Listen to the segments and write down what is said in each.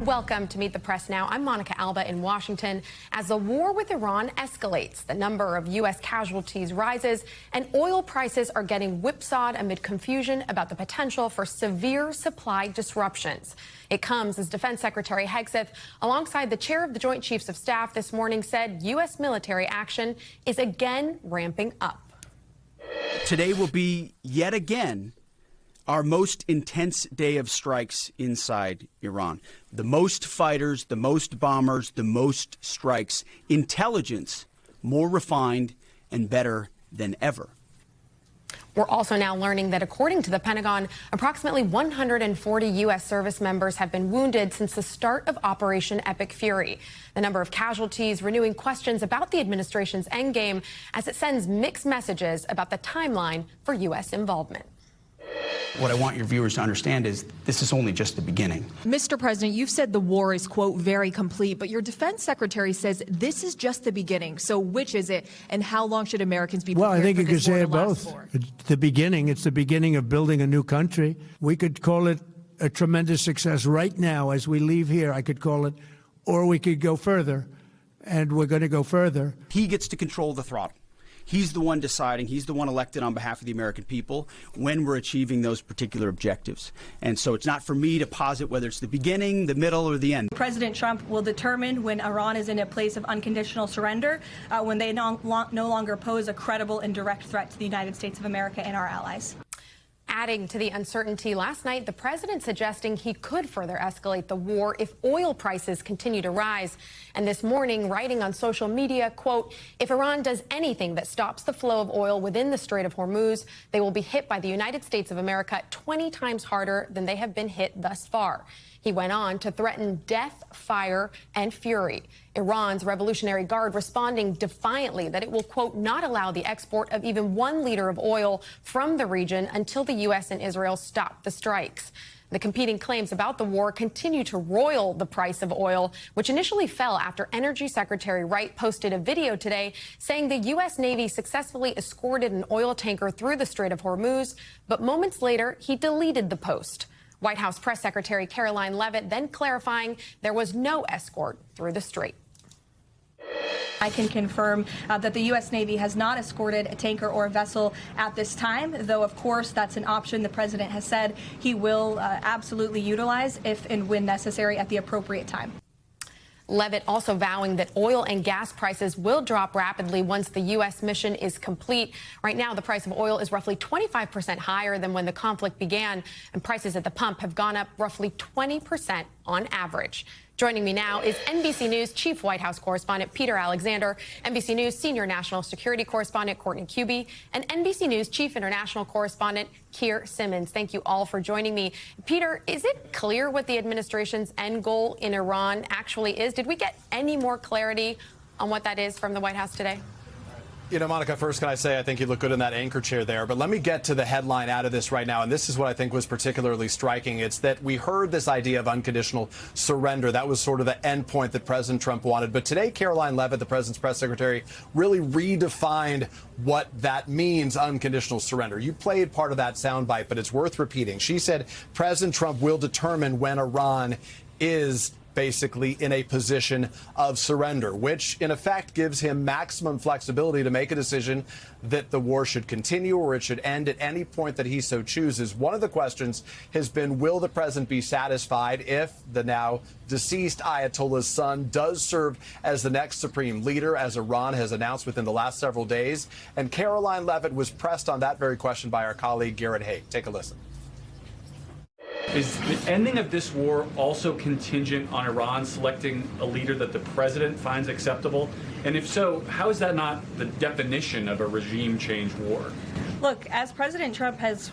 Welcome to Meet the Press Now. I'm Monica Alba in Washington. As the war with Iran escalates, the number of U.S. casualties rises, and oil prices are getting whipsawed amid confusion about the potential for severe supply disruptions. It comes as Defense Secretary Hegseth, alongside the chair of the Joint Chiefs of Staff this morning, said U.S. military action is again ramping up. Today will be yet again our most intense day of strikes inside Iran. The most fighters, the most bombers, the most strikes. Intelligence more refined and better than ever. We're also now learning that, according to the Pentagon, approximately 140 U.S. service members have been wounded since the start of Operation Epic Fury. The number of casualties renewing questions about the administration's endgame as it sends mixed messages about the timeline for U.S. involvement. What I want your viewers to understand is this is only just the beginning. Mr. President, you've said the war is, quote, very complete, but your defense secretary says this is just the beginning. So which is it, and how long should Americans be prepared? Well, I think for you could this say war it to last both. for? It's the beginning. It's the beginning of building a new country. We could call it a tremendous success right now as we leave here. I could call it, or we could go further, and we're going to go further. He gets to control the throttle. He's the one deciding, he's the one elected on behalf of the American people when we're achieving those particular objectives. And so it's not for me to posit whether it's the beginning, the middle, or the end. President Trump will determine when Iran is in a place of unconditional surrender, when they no longer pose a credible and direct threat to the United States of America and our allies. Adding to the uncertainty, last night, the president suggesting he could further escalate the war if oil prices continue to rise. And this morning, writing on social media, quote, if Iran does anything that stops the flow of oil within the Strait of Hormuz, they will be hit by the United States of America 20 times harder than they have been hit thus far. He went on to threaten death, fire, and fury. Iran's Revolutionary Guard responding defiantly that it will, quote, not allow the export of even 1 liter of oil from the region until the U.S. and Israel stop the strikes. The competing claims about the war continue to roil the price of oil, which initially fell after Energy Secretary Wright posted a video today saying the U.S. Navy successfully escorted an oil tanker through the Strait of Hormuz, but moments later he deleted the post. White House Press Secretary Caroline Leavitt then clarifying there was no escort through the strait. I can confirm that the U.S. Navy has not escorted a tanker or a vessel at this time, though, of course, that's an option the president has said he will absolutely utilize if and when necessary at the appropriate time. Leavitt also vowing that oil and gas prices will drop rapidly once the U.S. mission is complete. Right now, the price of oil is roughly 25% higher than when the conflict began, and prices at the pump have gone up roughly 20% on average. Joining me now is NBC News Chief White House Correspondent Peter Alexander, NBC News Senior National Security Correspondent Courtney Kube, and NBC News Chief International Correspondent Keir Simmons. Thank you all for joining me. Peter, is it clear what the administration's end goal in Iran actually is? Did we get any more clarity on what that is from the White House today? You know, Monica, first, can I say I think you look good in that anchor chair there. But let me get to the headline out of this right now. And this is what I think was particularly striking. It's that we heard this idea of unconditional surrender. That was sort of the end point that President Trump wanted. But today, Caroline Leavitt, the president's press secretary, really redefined what that means, unconditional surrender. You played part of that soundbite, but it's worth repeating. She said President Trump will determine when Iran is basically in a position of surrender, which in effect gives him maximum flexibility to make a decision that the war should continue or it should end at any point that he so chooses. One of the questions has been, will the president be satisfied if the now deceased Ayatollah's son does serve as the next supreme leader, as Iran has announced within the last several days? And Caroline Leavitt was pressed on that very question by our colleague Garrett Haig. Take a listen. Is the ending of this war also contingent on Iran selecting a leader that the president finds acceptable? And if so, how is that not the definition of a regime change war? Look, as President Trump has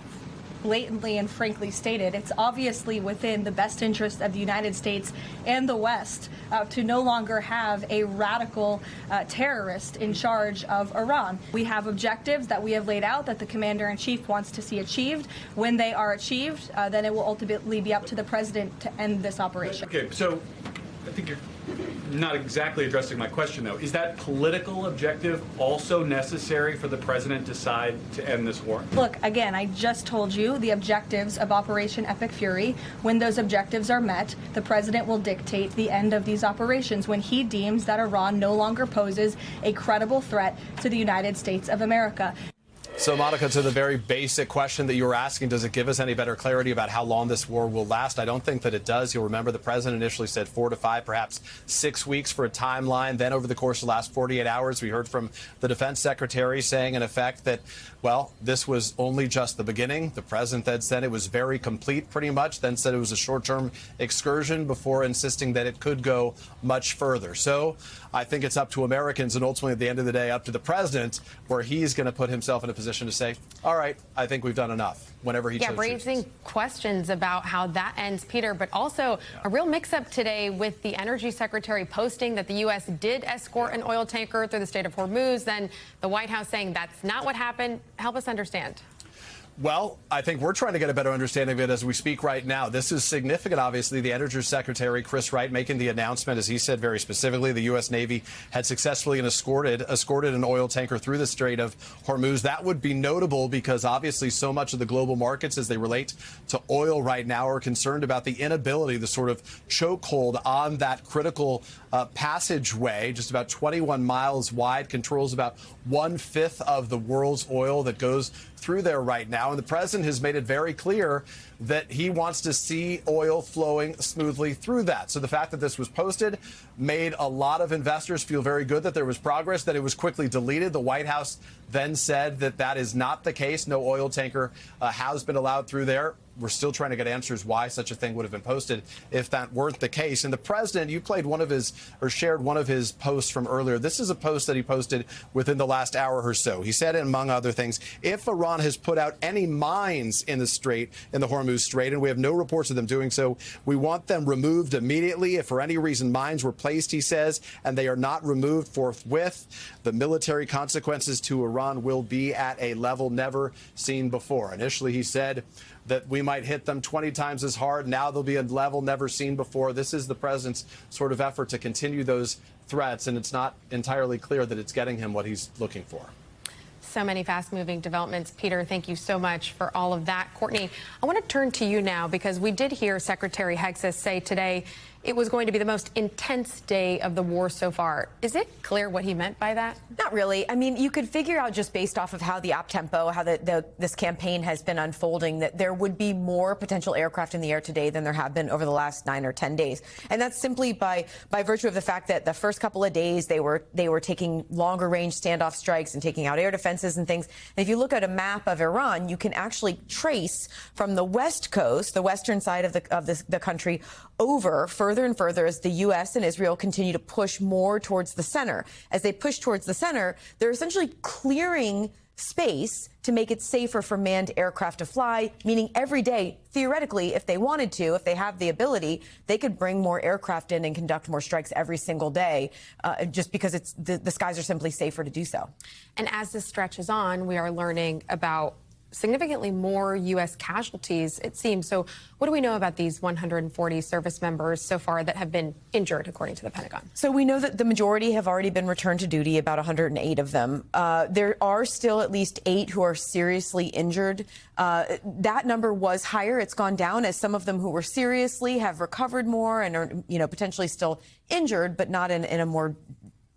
blatantly and frankly stated, it's obviously within the best interest of the United States and the West to no longer have a radical terrorist in charge of Iran. We have objectives that we have laid out that the commander-in-chief wants to see achieved. When they are achieved, then it will ultimately be up to the president to end this operation. Okay, so I think you're not exactly addressing my question, though. Is that political objective also necessary for the president to decide to end this war? Look, again, I just told you the objectives of Operation Epic Fury. When those objectives are met, the president will dictate the end of these operations when he deems that Iran no longer poses a credible threat to the United States of America. So, Monica, to the very basic question that you were asking, does it give us any better clarity about how long this war will last? I don't think that it does. You'll remember the president initially said 4 to 5, perhaps 6 weeks for a timeline. Then over the course of the last 48 hours, we heard from the defense secretary saying, in effect, that, well, this was only just the beginning. The president then said it was very complete, pretty much, then said it was a short-term excursion before insisting that it could go much further. So I think it's up to Americans and ultimately, at the end of the day, up to the president, where he's going to put himself in a position to say, all right, I think we've done enough, whenever he chooses. Raising questions about how that ends, Peter, but also a real mix-up today with the energy secretary posting that the U.S. did escort an oil tanker through the Strait of Hormuz, then the White House saying that's not what happened. Help us understand. Well, I think we're trying to get a better understanding of it as we speak right now. This is significant, obviously. The Energy Secretary, Chris Wright, making the announcement, as he said very specifically, the U.S. Navy had successfully escorted an oil tanker through the Strait of Hormuz. That would be notable because, obviously, so much of the global markets as they relate to oil right now are concerned about the inability, the sort of chokehold on that critical passageway, just about 21 miles wide, controls about 1/5 of the world's oil that goes through there right now. And the president has made it very clear that he wants to see oil flowing smoothly through that. So the fact that this was posted made a lot of investors feel very good that there was progress, that it was quickly deleted. The White House then said that that is not the case. No oil tanker has been allowed through there. We're still trying to get answers why such a thing would have been posted if that weren't the case. And the president, you played one of his, or shared one of his posts from earlier. This is a post that he posted within the last hour or so. He said, among other things, if Iran has put out any mines in the Strait, in the Hormuz Strait, and we have no reports of them doing so, we want them removed immediately. If for any reason mines were placed, he says, and they are not removed forthwith, the military consequences to Iran will be at a level never seen before. Initially, he said that we might hit them 20 times as hard. Now they'll be a level never seen before. This is the president's sort of effort to continue those threats, and it's not entirely clear that it's getting him what he's looking for. So many fast-moving developments. Peter, thank you so much for all of that. Courtney, I want to turn to you now because we did hear Secretary Hexas say today it was going to be the most intense day of the war so far. Is it clear what he meant by that? Not really. I mean, you could figure out just based off of how the op-tempo, how this campaign has been unfolding, that there would be more potential aircraft in the air today than there have been over the last 9 or 10 days. And that's simply by virtue of the fact that the first couple of days they were taking longer range standoff strikes and taking out air defenses and things. And if you look at a map of Iran, you can actually trace from the west coast, the western side of the country, over further and further as the U.S. and Israel continue to push more towards the center. As they push towards the center, they're essentially clearing space to make it safer for manned aircraft to fly, meaning every day, theoretically, if they wanted to, if they have the ability, they could bring more aircraft in and conduct more strikes every single day, just because the skies are simply safer to do so. And as this stretches on, we are learning about significantly more U.S. casualties, it seems. So what do we know about these 140 service members so far that have been injured, according to the Pentagon? So we know that the majority have already been returned to duty, about 108 of them. There are still at least 8 who are seriously injured. That number was higher. It's gone down as some of them who were seriously have recovered more and are, potentially still injured, but not in a more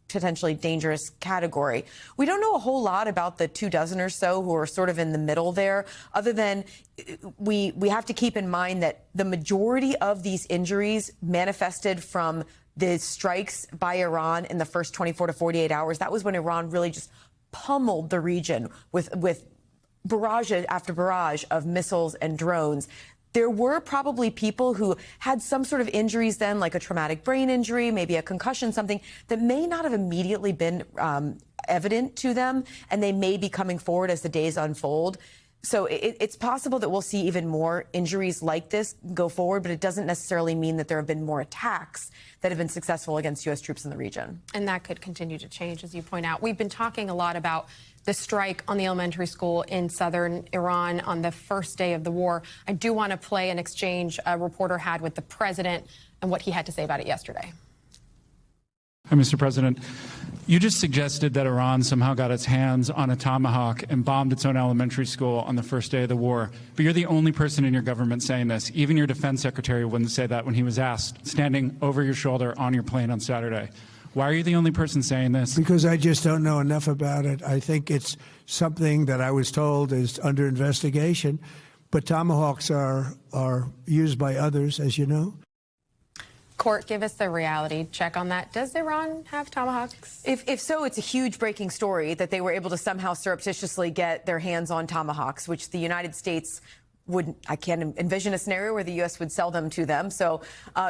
potentially dangerous category. We don't know a whole lot about the 24 or so who are sort of in the middle there, other than we have to keep in mind that the majority of these injuries manifested from the strikes by Iran in the first 24 to 48 hours. That was when Iran really just pummeled the region with barrage after barrage of missiles and drones. There were probably people who had some sort of injuries then, like a traumatic brain injury, maybe a concussion, something that may not have immediately been evident to them, and they may be coming forward as the days unfold. So it's possible that we'll see even more injuries like this go forward, but it doesn't necessarily mean that there have been more attacks that have been successful against U.S. troops in the region. And that could continue to change, as you point out. We've been talking a lot about the strike on the elementary school in southern Iran on the first day of the war. I do want to play an exchange a reporter had with the president and what he had to say about it yesterday. Hi, Mr. President. You just suggested that Iran somehow got its hands on a Tomahawk and bombed its own elementary school on the first day of the war. But you're the only person in your government saying this. Even your defense secretary wouldn't say that when he was asked, standing over your shoulder on your plane on Saturday. Why are you the only person saying this? Because I just don't know enough about it. I think it's something that I was told is under investigation. But Tomahawks are used by others, as you know. Court, give us the reality check on that. Does Iran have Tomahawks? If so, it's a huge breaking story that they were able to somehow surreptitiously get their hands on Tomahawks, which the United States I can't envision a scenario where the U.S. would sell them to them. So,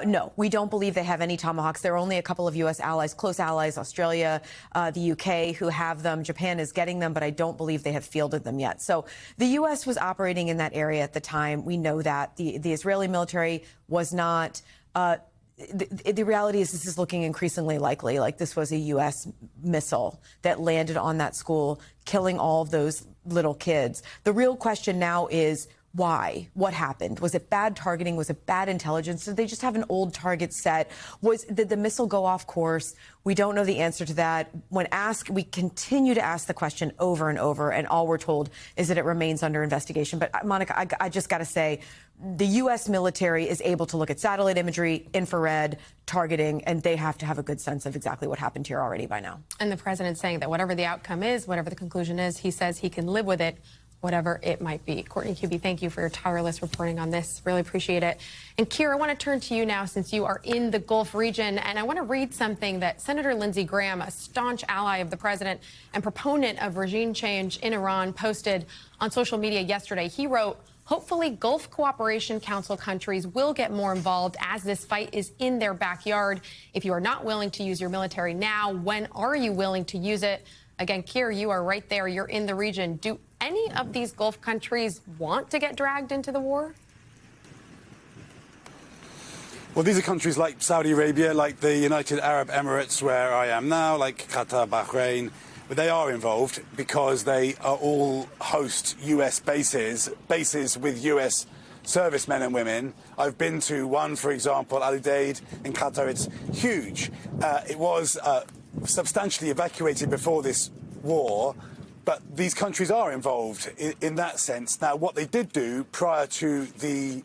no, we don't believe they have any Tomahawks. There are only a couple of U.S. allies, close allies, Australia, the U.K., who have them. Japan is getting them, but I don't believe they have fielded them yet. So the U.S. was operating in that area at the time. We know that. The Israeli military was not. The reality is this is looking increasingly likely. Like this was a U.S. missile that landed on that school, killing all of those little kids. The real question now is, why? What happened? Was it bad targeting? Was it bad intelligence? Did they just have an old target set? Did the missile go off course? We don't know the answer to that. When asked, we continue to ask the question over and over, and all we're told is that it remains under investigation. But Monica, I just got to say, the U.S. military is able to look at satellite imagery, infrared, targeting, and they have to have a good sense of exactly what happened here already by now. And the president saying that whatever the outcome is, whatever the conclusion is, he says he can live with it, whatever it might be. Courtney Kube, thank you for your tireless reporting on this. Really appreciate it. And Keir, I want to turn to you now since you are in the Gulf region, and I want to read something that Senator Lindsey Graham, a staunch ally of the president and proponent of regime change in Iran, posted on social media yesterday. He wrote, "Hopefully, Gulf Cooperation Council countries will get more involved as this fight is in their backyard. If you are not willing to use your military now, when are you willing to use it?" Again, Keir, you are right there. You're in the region. Do any of these Gulf countries want to get dragged into the war? Well, these are countries like Saudi Arabia, like the United Arab Emirates, where I am now, like Qatar, Bahrain. But they are involved because they are all host U.S. bases with U.S. servicemen and women. I've been to one, for example, Al Udeid in Qatar. It's huge. It was substantially evacuated before this war, but these countries are involved in that sense. Now, what they did do prior to the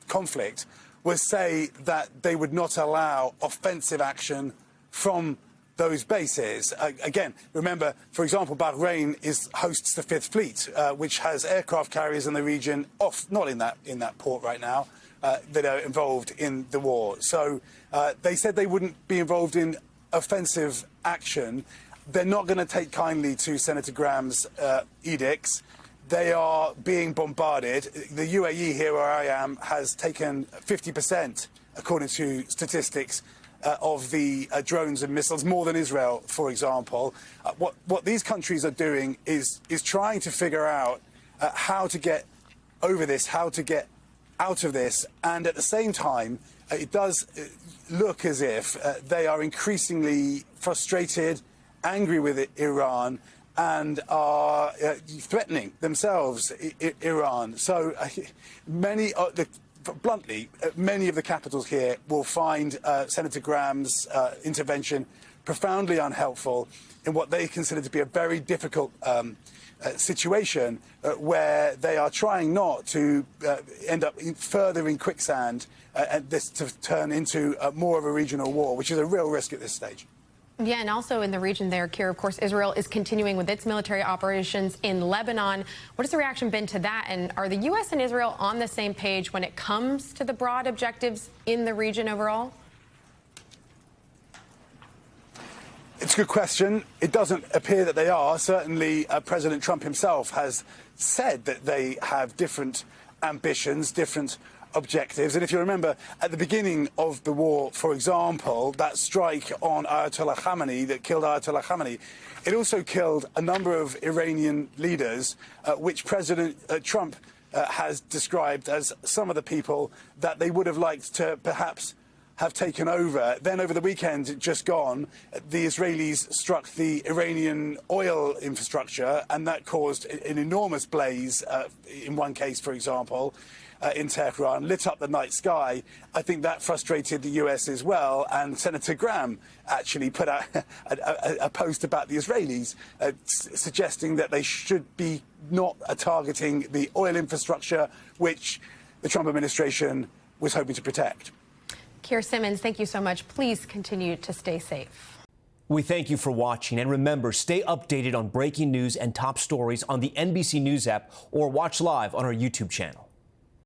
conflict was say that they would not allow offensive action from those bases. Again, remember, for example, Bahrain hosts the Fifth Fleet, which has aircraft carriers in the region, not in that port right now, that are involved in the war. So they said they wouldn't be involved in offensive action. They're not going to take kindly to Senator Graham's edicts. They are being bombarded. The UAE, here where I am, has taken 50%, according to statistics, of the drones and missiles, more than Israel, for example. What these countries are doing is trying to figure out how to get over this, how to get out of this, and at the same time, it does look as if they are increasingly frustrated, angry with Iran, and are threatening themselves Iran. So bluntly, many of the capitals here will find Senator Graham's intervention profoundly unhelpful in what they consider to be a very difficult situation where they are trying not to end up further in quicksand and this to turn into more of a regional war, which is a real risk at this stage. Yeah, and also in the region there, Keir, of course, Israel is continuing with its military operations in Lebanon. What has the reaction been to that? And are the U.S. and Israel on the same page when it comes to the broad objectives in the region overall? It's a good question. It doesn't appear that they are. Certainly, President Trump himself has said that they have different ambitions, different objectives. And if you remember, at the beginning of the war, for example, that strike on Ayatollah Khamenei that killed Ayatollah Khamenei, it also killed a number of Iranian leaders, which President Trump has described as some of the people that they would have liked to perhaps have taken over. Then over the weekend, just gone, the Israelis struck the Iranian oil infrastructure, and that caused an enormous blaze, in one case, for example, in Tehran, lit up the night sky. I think that frustrated the US as well, and Senator Graham actually put out a post about the Israelis, suggesting that they should be not targeting the oil infrastructure, which the Trump administration was hoping to protect. Keir Simmons, thank you so much. Please continue to stay safe. We thank you for watching, and remember, stay updated on breaking news and top stories on the NBC News app or watch live on our YouTube channel.